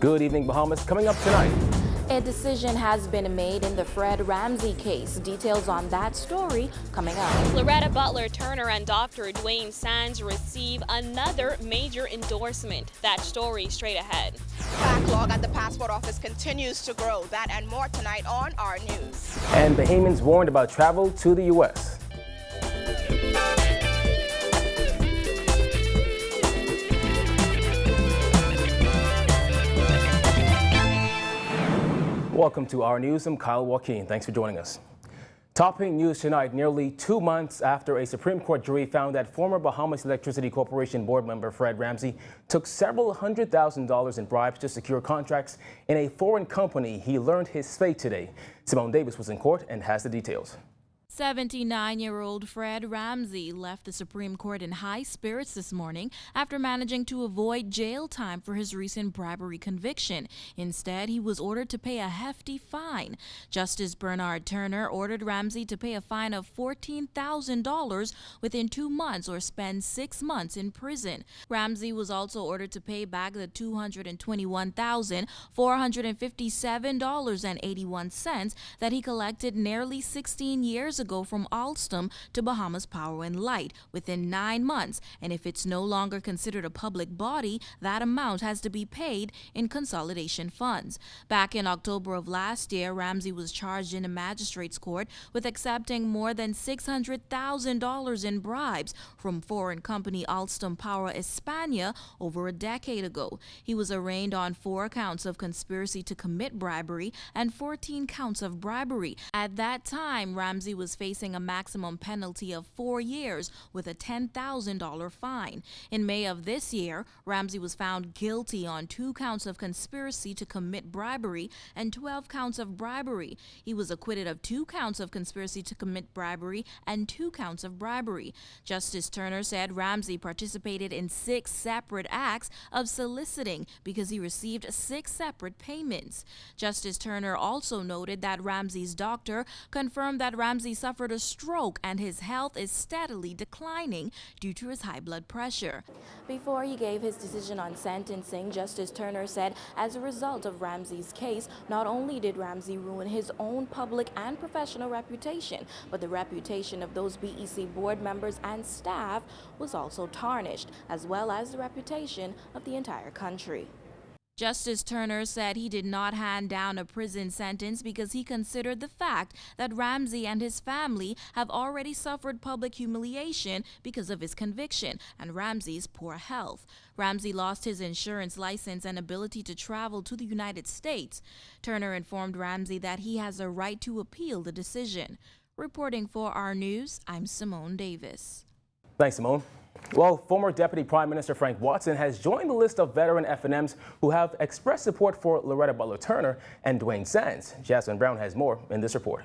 Good evening, Bahamas. Coming up tonight. A decision has been made in the Fred Ramsey case. Details on that story coming up. Loretta Butler Turner and Dr. Dwayne Sands receive another major endorsement. That story straight ahead. Backlog at the passport office continues to grow. That and more tonight on our news. And Bahamians warned about travel to the U.S. Welcome to our news. I'm Kyle Joaquin. Thanks for joining us. Topping news tonight, nearly 2 months after a Supreme Court jury found that former Bahamas Electricity Corporation board member Fred Ramsey took several $100,000 in bribes to secure contracts in a foreign company, he learned his fate today. Simone Davis was in court and has the details. 79-year-old Fred Ramsey left the Supreme Court in high spirits this morning after managing to avoid jail time for his recent bribery conviction. Instead, he was ordered to pay a hefty fine. Justice Bernard Turner ordered Ramsey to pay a fine of $14,000 within 2 months or spend 6 months in prison. Ramsey was also ordered to pay back the $221,457.81 that he collected nearly 16 years ago from Alstom to Bahamas Power and Light within 9 months, and if it's no longer considered a public body, that amount has to be paid in consolidation funds. Back in October of last year, Ramsey was charged in a magistrate's court with accepting more than $600,000 in bribes from foreign company Alstom Power España over a decade ago. He was arraigned on 4 counts of conspiracy to commit bribery and 14 counts of bribery. At that time, Ramsey was facing a maximum penalty of 4 years with a $10,000 fine. In May of this year, Ramsey was found guilty on 2 counts of conspiracy to commit bribery and 12 counts of bribery. He was acquitted of 2 counts of conspiracy to commit bribery and 2 counts of bribery. Justice Turner said Ramsey participated in 6 separate acts of soliciting because he received 6 separate payments. Justice Turner also noted that Ramsey's doctor confirmed that Ramsey suffered a stroke and his health is steadily declining due to his high blood pressure. Before he gave his decision on sentencing, Justice Turner said as a result of Ramsey's case, not only did Ramsey ruin his own public and professional reputation, but the reputation of those BEC board members and staff was also tarnished, as well as the reputation of the entire country. Justice Turner said he did not hand down a prison sentence because he considered the fact that Ramsey and his family have already suffered public humiliation because of his conviction and Ramsey's poor health. Ramsey lost his insurance license and ability to travel to the United States. Turner informed Ramsey that he has a right to appeal the decision. Reporting for our news, I'm Simone Davis. Thanks, Simone. Well, former Deputy Prime Minister Frank Watson has joined the list of veteran FNMs who have expressed support for Loretta Butler Turner and Dwayne Sands. Jasmine Brown has more in this report.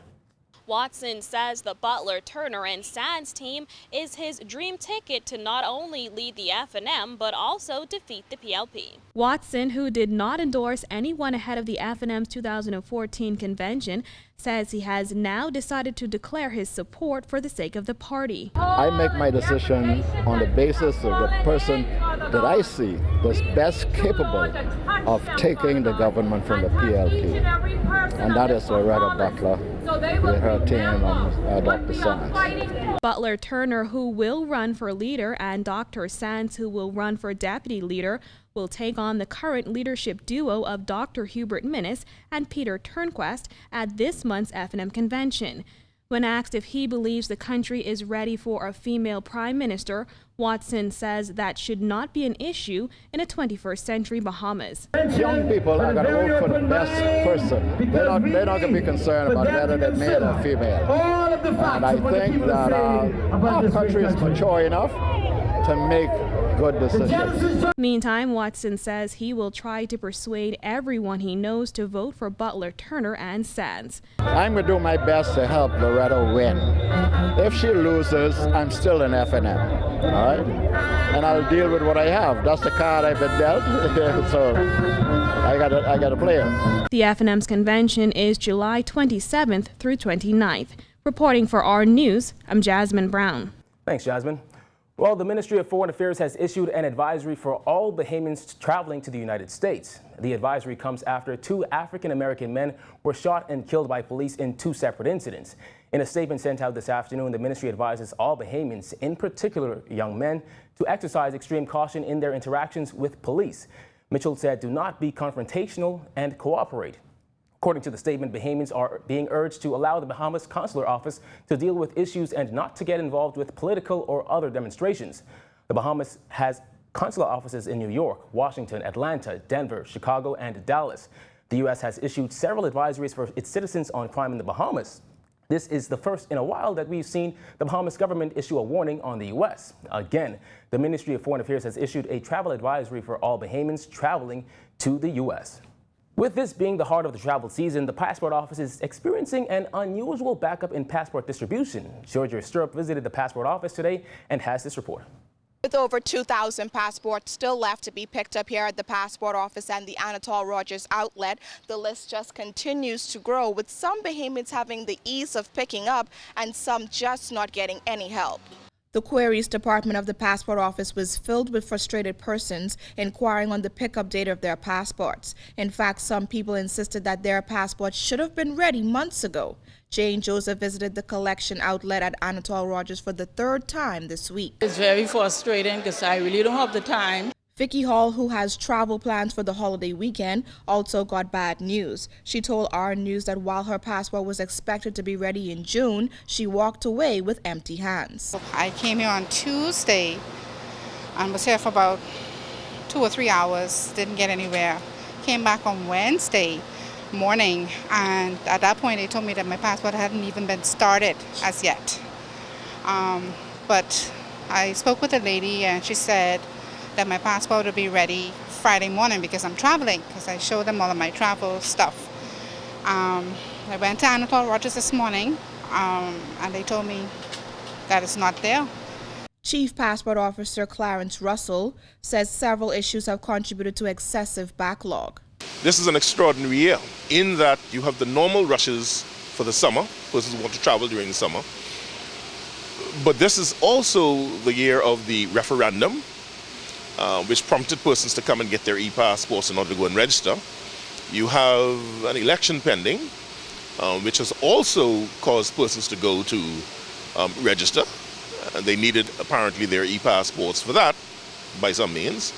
Watson says the Butler, Turner, and Sands team is his dream ticket to not only lead the FNM, but also defeat the PLP. Watson, who did not endorse anyone ahead of the FNM's 2014 convention, says he has now decided to declare his support for the sake of the party. I make my decision on the basis of the person that I see was best capable of taking the government from the PLP, and that is Loretta Butler with her team and Dr. Sands. Butler Turner, who will run for leader, and Dr. Sands, who will run for deputy leader, will take on the current leadership duo of Dr. Hubert Minnis and Peter Turnquest at this month's FNM convention. When asked if he believes the country is ready for a female prime minister, Watson says that should not be an issue in a 21st century Bahamas. Young people are going to vote for the best person. They're not going to be concerned about whether they're male or female. And I think that our country is mature enough to make good decisions. Meantime, Watson says he will try to persuade everyone he knows to vote for Butler, Turner, and Sands. I'm going to do my best to help Loretta win. If she loses, I'm still in FNM. All right? And I'll deal with what I have. That's the card I've been dealt. So I got to play it. The FNM's convention is July 27th through 29th. Reporting for our news, I'm Jasmine Brown. Thanks, Jasmine. Well, the Ministry of Foreign Affairs has issued an advisory for all Bahamians traveling to the United States. The advisory comes after 2 African-American men were shot and killed by police in 2 separate incidents. In a statement sent out this afternoon, the ministry advises all Bahamians, in particular young men, to exercise extreme caution in their interactions with police. Mitchell said, "Do not be confrontational and cooperate." According to the statement, Bahamians are being urged to allow the Bahamas Consular Office to deal with issues and not to get involved with political or other demonstrations. The Bahamas has consular offices in New York, Washington, Atlanta, Denver, Chicago, and Dallas. The U.S. has issued several advisories for its citizens on crime in the Bahamas. This is the first in a while that we've seen the Bahamas government issue a warning on the U.S. Again, the Ministry of Foreign Affairs has issued a travel advisory for all Bahamians traveling to the U.S. With this being the heart of the travel season, the passport office is experiencing an unusual backup in passport distribution. Georgia Stirrup visited the passport office today and has this report. With over 2,000 passports still left to be picked up here at the passport office and the Anatole Rogers outlet, the list just continues to grow, with some Bahamians having the ease of picking up and some just not getting any help. The queries department of the passport office was filled with frustrated persons inquiring on the pickup date of their passports. In fact, some people insisted that their passports should have been ready months ago. Jane Joseph visited the collection outlet at Anatole Rogers for the 3rd time this week. It's very frustrating because I really don't have the time. Vicky Hall, who has travel plans for the holiday weekend, also got bad news. She told our news that while her passport was expected to be ready in June, she walked away with empty hands. I came here on Tuesday and was here for about 2 or 3 hours, didn't get anywhere. Came back on Wednesday morning, and at that point they told me that my passport hadn't even been started as yet. But I spoke with a lady and she said that my passport will be ready Friday morning because I'm traveling, because I showed them all of my travel stuff. I went to Anatole Rogers this morning and they told me that it's not there. Chief Passport Officer Clarence Russell says several issues have contributed to excessive backlog. This is an extraordinary year in that you have the normal rushes for the summer, persons want to travel during the summer, but this is also the year of the referendum, which prompted persons to come and get their e-passports in order to go and register. You have an election pending, which has also caused persons to go to register. They needed apparently their e-passports for that by some means.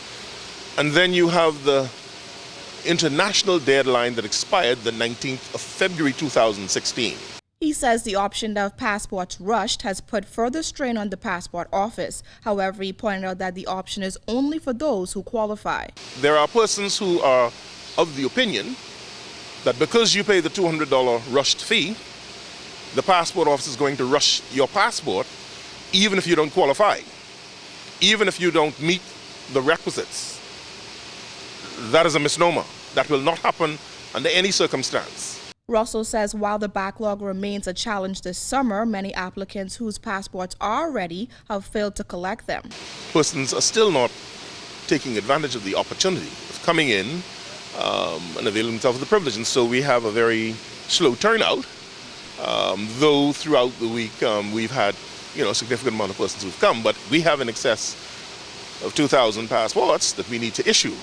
And then you have the international deadline that expired the 19th of February 2016. He says the option to have passports rushed has put further strain on the passport office. However, he pointed out that the option is only for those who qualify. There are persons who are of the opinion that because you pay the $200 rushed fee, the passport office is going to rush your passport even if you don't qualify, even if you don't meet the requisites. That is a misnomer. That will not happen under any circumstance. Russell says while the backlog remains a challenge this summer, many applicants whose passports are ready have failed to collect them. Persons are still not taking advantage of the opportunity of coming in and availing themselves of the privilege. And so we have a very slow turnout, though throughout the week we've had a significant amount of persons who've come, but we have in excess of 2,000 passports that we need to issue.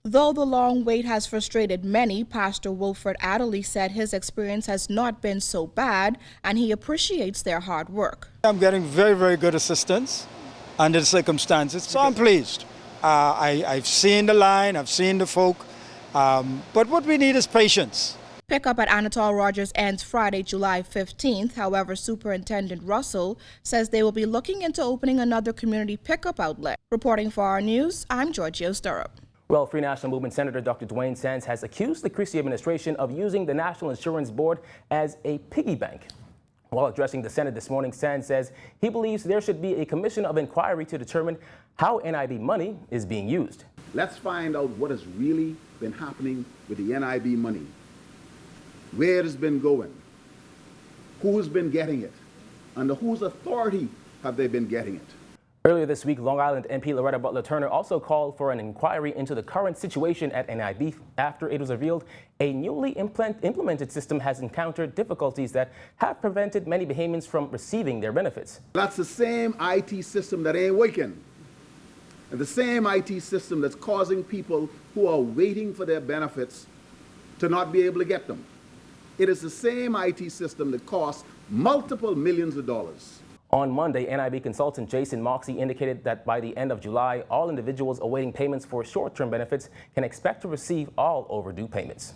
Though the long wait has frustrated many, Pastor Wilfred Adderley said his experience has not been so bad and he appreciates their hard work. I'm getting very, very good assistance under the circumstances, so I'm pleased. I've seen the line, I've seen the folk, but what we need is patience. Pickup at Anatole Rogers ends Friday, July 15th. However, Superintendent Russell says they will be looking into opening another community pickup outlet. Reporting for our news, I'm Georgia Stirrup. Well, Free National Movement Senator Dr. Dwayne Sands has accused the Christie administration of using the National Insurance Board as a piggy bank. While addressing the Senate this morning, Sands says he believes there should be a commission of inquiry to determine how NIB money is being used. Let's find out what has really been happening with the NIB money, where it has been going, who's been getting it, under whose authority have they been getting it. Earlier this week, Long Island MP Loretta Butler Turner also called for an inquiry into the current situation at NIB after it was revealed a newly implemented system has encountered difficulties that have prevented many Bahamians from receiving their benefits. That's the same IT system that ain't working. And the same IT system that's causing people who are waiting for their benefits to not be able to get them. It is the same IT system that costs multiple millions of dollars. On Monday, NIB consultant Jason Moxie indicated that by the end of July, all individuals awaiting payments for short-term benefits can expect to receive all overdue payments.